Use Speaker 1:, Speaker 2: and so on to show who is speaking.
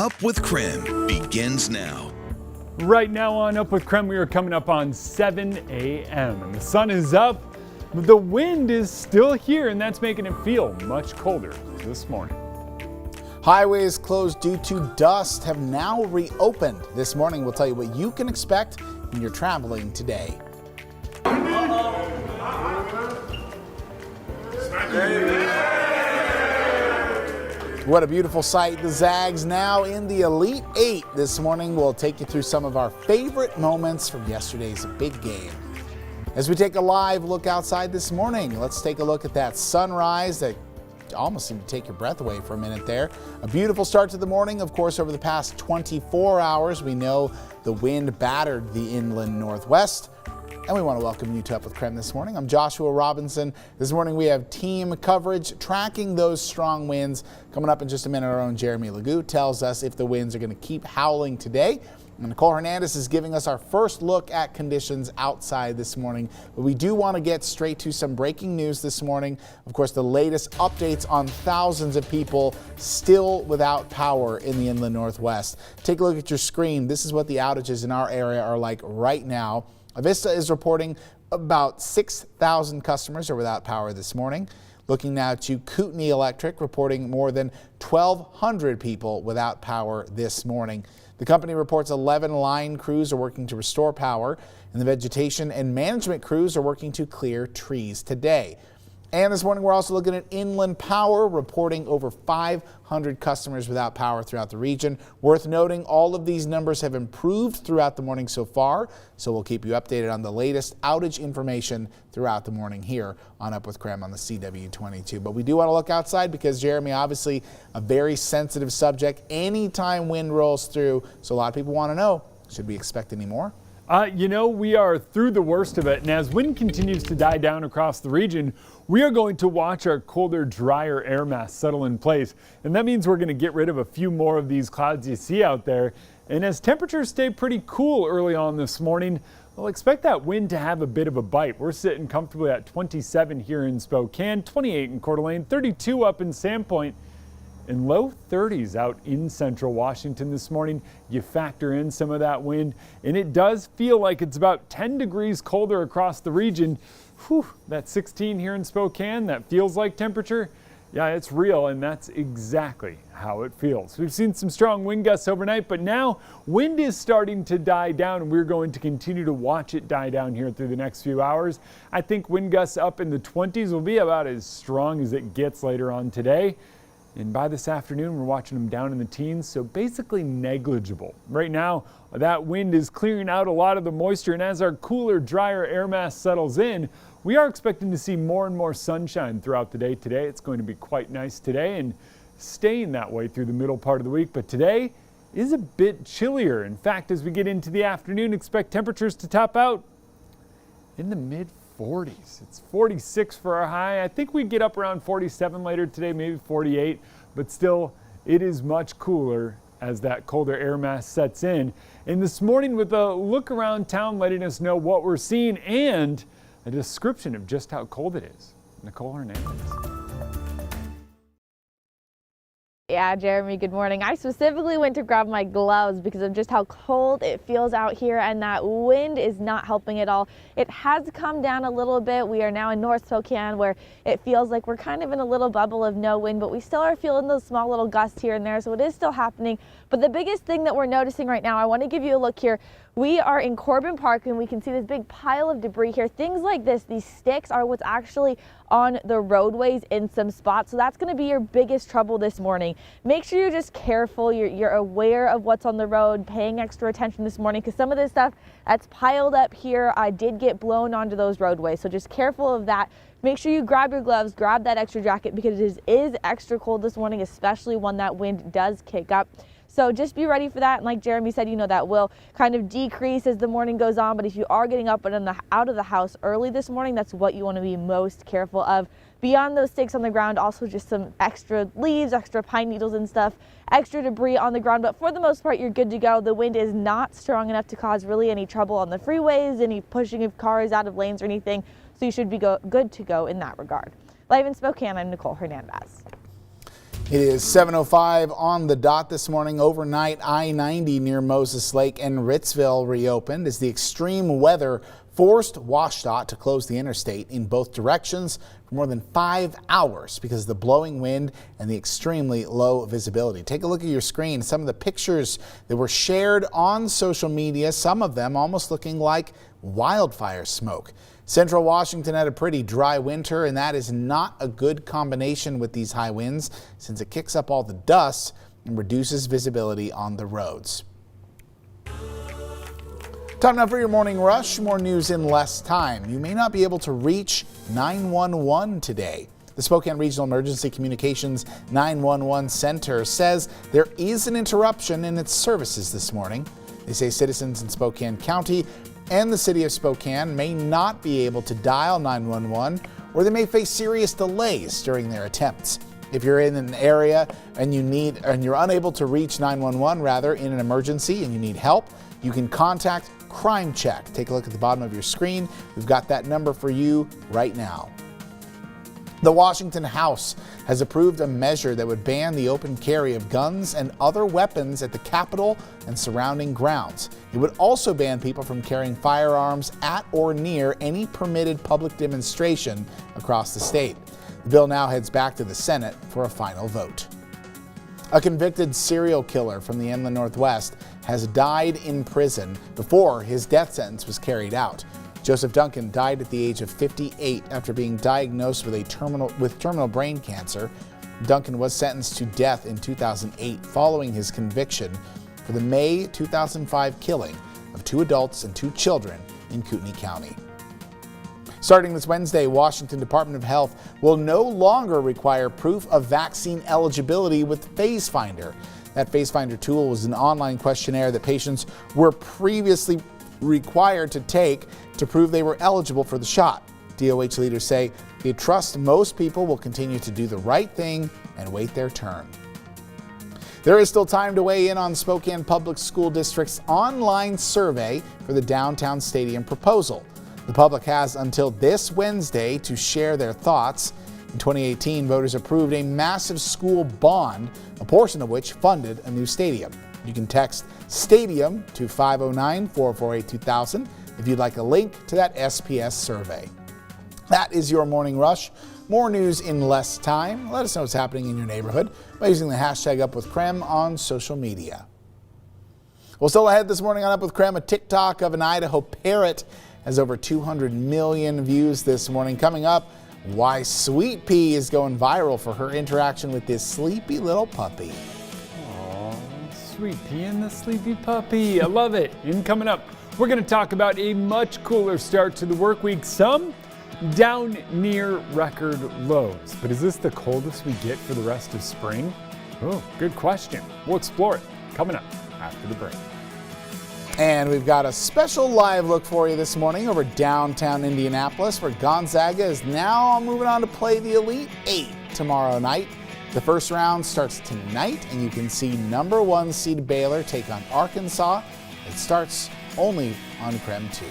Speaker 1: Up with KREM begins now.
Speaker 2: Right now on Up with KREM, we are coming up on 7 a.m. and the sun is up, but the wind is still here, and that's making it feel much colder this morning.
Speaker 3: Highways closed due to dust have now reopened. This morning, we'll tell you what you can expect when you're traveling today. What a beautiful sight. The Zags now in the Elite Eight. This morning, we'll take you through some of our favorite moments from yesterday's big game. As we take a live look outside this morning, let's take a look at that sunrise that almost seemed to take your breath away for a minute there. A beautiful start to the morning. Of course, over the past 24 hours, we know the wind battered the inland northwest. And we want to welcome you to Up with KREM this morning. I'm Joshua Robinson. This morning we have team coverage tracking those strong winds. Coming up in just a minute, our own Jeremy Legoo tells us if the winds are going to keep howling today. And Nicole Hernandez is giving us our first look at conditions outside this morning. But we do want to get straight to some breaking news this morning. Of course, the latest updates on thousands of people still without power in the inland northwest. Take a look at your screen. This is what the outages in our area are like right now. Avista is reporting about 6,000 customers are without power this morning. Looking now to Kootenai Electric, reporting more than 1,200 people without power this morning. The company reports 11 line crews are working to restore power, and the vegetation and management crews are working to clear trees today. And this morning, we're also looking at Inland Power, reporting over 500 customers without power throughout the region. Worth noting, all of these numbers have improved throughout the morning so far, so we'll keep you updated on the latest outage information throughout the morning here on Up with KREM on the CW22. But we do want to look outside because, Jeremy, obviously a very sensitive subject anytime wind rolls through, so a lot of people want to know, should we expect any more?
Speaker 2: We are through the worst of it, and as wind continues to die down across the region, we are going to watch our colder, drier air mass settle in place. And that means we're going to get rid of a few more of these clouds you see out there. And as temperatures stay pretty cool early on this morning, we'll expect that wind to have a bit of a bite. We're sitting comfortably at 27 here in Spokane, 28 in Coeur d'Alene, 32 up in Sandpoint, and low 30s out in central Washington this morning. You factor in some of that wind, and it does feel like it's about 10 degrees colder across the region. Whew, that 16 here in Spokane, that feels like temperature. Yeah, it's real, and that's exactly how it feels. We've seen some strong wind gusts overnight, but now wind is starting to die down, and we're going to continue to watch it die down here through the next few hours. I think wind gusts up in the 20s will be about as strong as it gets later on today. And by this afternoon, we're watching them down in the teens, so basically negligible. Right now, that wind is clearing out a lot of the moisture, and as our cooler, drier air mass settles in, we are expecting to see more and more sunshine throughout the day today. It's going to be quite nice today and staying that way through the middle part of the week, but today is a bit chillier. In fact, as we get into the afternoon, expect temperatures to top out in the mid-40s. It's 46 for our high. I think we get up around 47 later today, maybe 48, but still it is much cooler as that colder air mass sets in. And this morning, with a look around town letting us know what we're seeing and a description of just how cold it is. Nicole Hernandez.
Speaker 4: Yeah, Jeremy, good morning. I specifically went to grab my gloves because of just how cold it feels out here, and that wind is not helping at all. It has come down a little bit. We are now in North Spokane where it feels like we're kind of in a little bubble of no wind, but we still are feeling those small little gusts here and there, so it is still happening. But the biggest thing that we're noticing right now, I want to give you a look here. We are in Corbin Park and we can see this big pile of debris here. Things like this, these sticks, are what's actually on the roadways in some spots. So that's going to be your biggest trouble this morning. Make sure you're just careful. You're aware of what's on the road, paying extra attention this morning, because some of this stuff that's piled up here did get blown onto those roadways. So just careful of that. Make sure you grab your gloves, grab that extra jacket, because it is extra cold this morning, especially when that wind does kick up. So just be ready for that. And like Jeremy said, that will kind of decrease as the morning goes on. But if you are getting up and out of the house early this morning, that's what you want to be most careful of. Beyond those sticks on the ground, also just some extra leaves, extra pine needles and stuff, extra debris on the ground. But for the most part, you're good to go. The wind is not strong enough to cause really any trouble on the freeways, any pushing of cars out of lanes or anything. So you should be good to go in that regard. Live in Spokane, I'm Nicole Hernandez.
Speaker 3: It is 7:05 on the dot this morning. Overnight, I-90 near Moses Lake and Ritzville reopened as the extreme weather forced WashDOT to close the interstate in both directions for more than 5 hours because of the blowing wind and the extremely low visibility. Take a look at your screen. Some of the pictures that were shared on social media, some of them almost looking like wildfire smoke. Central Washington had a pretty dry winter, and that is not a good combination with these high winds since it kicks up all the dust and reduces visibility on the roads. Time now for your morning rush. More news in less time. You may not be able to reach 911 today. The Spokane Regional Emergency Communications 911 Center says there is an interruption in its services this morning. They say citizens in Spokane County and the city of Spokane may not be able to dial 911, or they may face serious delays during their attempts. If you're in an area and you're unable to reach 911 in an emergency and you need help, you can contact KREM. Take a look at the bottom of your screen. We've got that number for you right now. The Washington House has approved a measure that would ban the open carry of guns and other weapons at the Capitol and surrounding grounds. It would also ban people from carrying firearms at or near any permitted public demonstration across the state. The bill now heads back to the Senate for a final vote. A convicted serial killer from the inland Northwest has died in prison before his death sentence was carried out. Joseph Duncan died at the age of 58 after being diagnosed with terminal brain cancer. Duncan was sentenced to death in 2008 following his conviction for the May 2005 killing of 2 adults and 2 children in Kootenai County. Starting this Wednesday, Washington Department of Health will no longer require proof of vaccine eligibility with PhaseFinder. That PhaseFinder tool was an online questionnaire that patients were previously required to take to prove they were eligible for the shot. DOH leaders say they trust most people will continue to do the right thing and wait their turn. There is still time to weigh in on Spokane Public School District's online survey for the downtown stadium proposal. The public has until this Wednesday to share their thoughts. In 2018, voters approved a massive school bond, a portion of which funded a new stadium. You can text STADIUM to 509-448-2000 if you'd like a link to that SPS survey. That is your morning rush. More news in less time. Let us know what's happening in your neighborhood by using the hashtag #UpWithKREM on social media. Well, still ahead this morning on Up with KREM, a TikTok of an Idaho parrot has over 200 million views this morning. Coming up, why Sweet Pea is going viral for her interaction with this sleepy little puppy.
Speaker 2: Sweet Pea and the sleepy puppy. I love it. And coming up, we're going to talk about a much cooler start to the work week. Some down near record lows. But is this the coldest we get for the rest of spring? Oh, good question. We'll explore it coming up after the break.
Speaker 3: And we've got a special live look for you this morning over downtown Indianapolis, where Gonzaga is now moving on to play the Elite Eight tomorrow night. The first round starts tonight, and you can see number 1 seed Baylor take on Arkansas. It starts only on KREM 2.